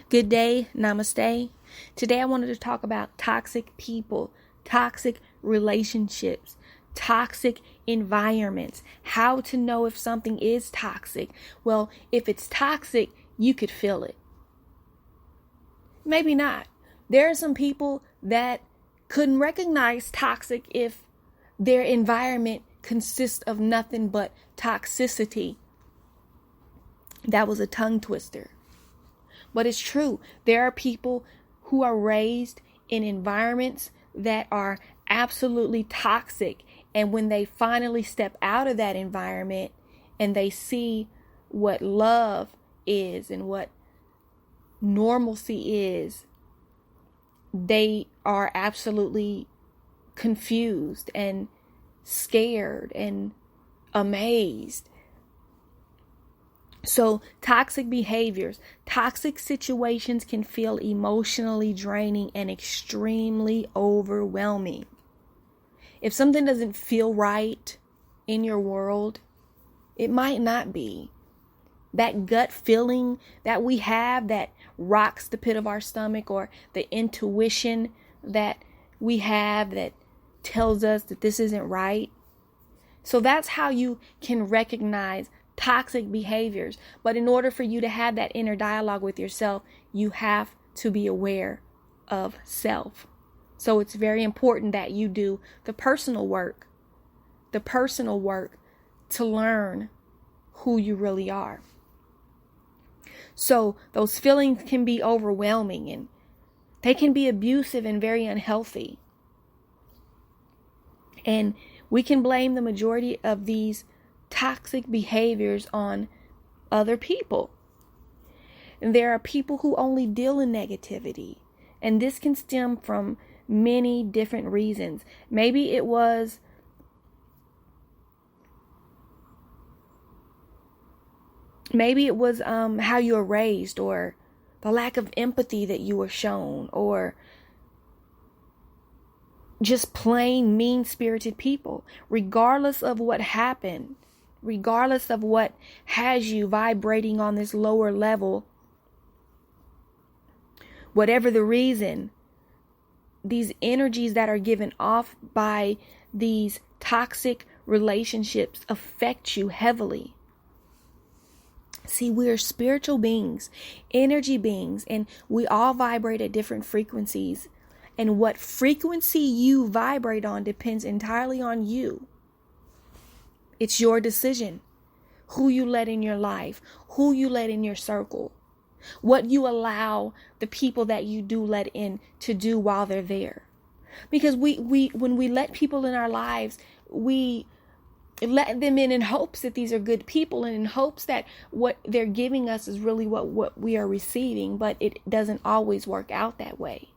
Good day, namaste. Today I wanted to talk about toxic people, toxic relationships, toxic environments, how to know if something is toxic. Well, if it's toxic, you could feel it. Maybe not. There are some people that couldn't recognize toxic if their environment consists of nothing but toxicity. That was a tongue twister. But it's true. There are people who are raised in environments that are absolutely toxic. And when they finally step out of that environment and they see what love is and what normalcy is, they are absolutely confused and scared and amazed. So toxic behaviors, toxic situations can feel emotionally draining and extremely overwhelming. If something doesn't feel right in your world, it might not be. That gut feeling that we have that rocks the pit of our stomach, or the intuition that we have that tells us that this isn't right. So that's how you can recognize toxic behaviors. But in order for you to have that inner dialogue with yourself, you have to be aware of self. So it's very important that you do the personal work to learn who you really are. So those feelings can be overwhelming and they can be abusive and very unhealthy. And we can blame the majority of these toxic behaviors on other people. And there are people who only deal in negativity. And this can stem from many different reasons. Maybe it was how you were raised, or the lack of empathy that you were shown, or just plain mean-spirited people. Regardless of what happened, regardless of what has you vibrating on this lower level, whatever the reason, these energies that are given off by these toxic relationships affect you heavily. See, we are spiritual beings, energy beings, and we all vibrate at different frequencies. And what frequency you vibrate on depends entirely on you. It's your decision. Who you let in your life, who you let in your circle, what you allow the people that you do let in to do while they're there. Because when we let people in our lives, we let them in hopes that these are good people, and in hopes that what they're giving us is really what we are receiving. But it doesn't always work out that way.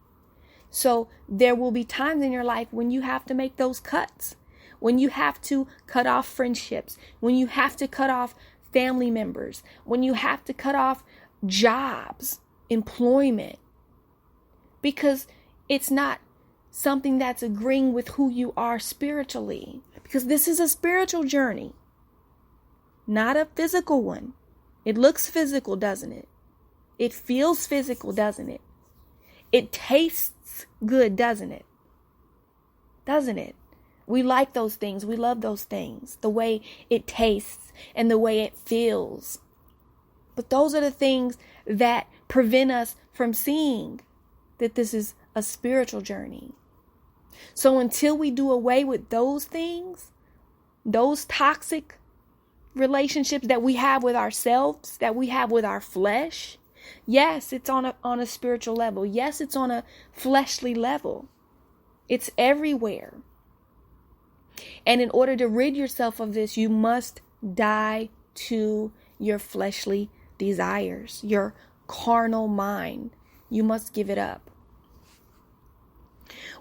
So there will be times in your life when you have to make those cuts, when you have to cut off friendships, when you have to cut off family members, when you have to cut off jobs, employment, because it's not something that's agreeing with who you are spiritually. Because this is a spiritual journey, not a physical one. It looks physical, doesn't it? It feels physical, doesn't it? It tastes good, doesn't it? Doesn't it? We like those things. We love those things. The way it tastes and the way it feels. But those are the things that prevent us from seeing that this is a spiritual journey. So until we do away with those things, those toxic relationships that we have with ourselves, that we have with our flesh, yes, it's on a spiritual level. Yes, it's on a fleshly level. It's everywhere. And in order to rid yourself of this, you must die to your fleshly desires, your carnal mind. You must give it up.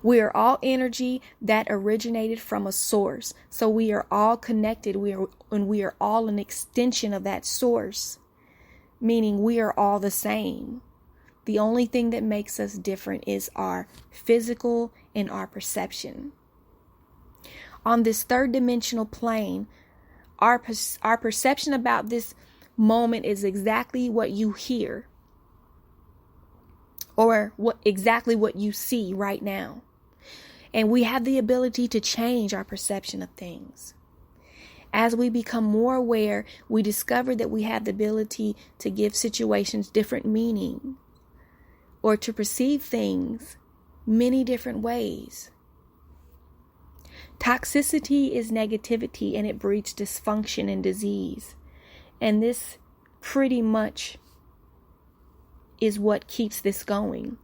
We are all energy that originated from a source. So we are all connected. We are all an extension of that source, meaning we are all the same. The only thing that makes us different is our physical and our perception. On this third dimensional plane, our perception about this moment is exactly what you hear. or exactly what you see right now. And we have the ability to change our perception of things. As we become more aware, we discover that we have the ability to give situations different meaning, or to perceive things many different ways. Toxicity is negativity, and it breeds dysfunction and disease. And this pretty much is what keeps this going.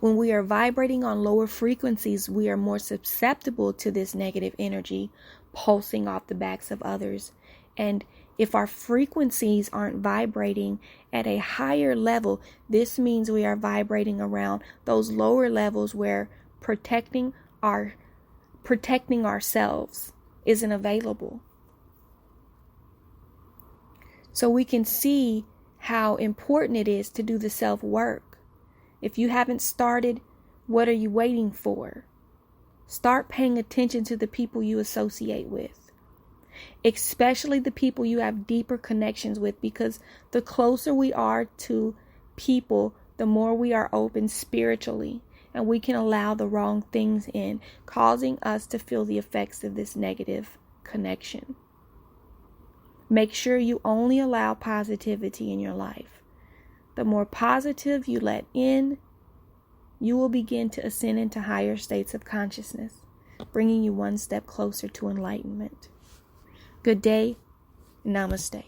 When we are vibrating on lower frequencies, we are more susceptible to this negative energy pulsing off the backs of others. And if our frequencies aren't vibrating at a higher level, this means we are vibrating around those lower levels where protecting ourselves isn't available. So we can see how important it is to do the self-work. If you haven't started, what are you waiting for? Start paying attention to the people you associate with, especially the people you have deeper connections with, because the closer we are to people, the more we are open spiritually, and we can allow the wrong things in, causing us to feel the effects of this negative connection. Make sure you only allow positivity in your life. The more positive you let in, you will begin to ascend into higher states of consciousness, bringing you one step closer to enlightenment. Good day. Namaste.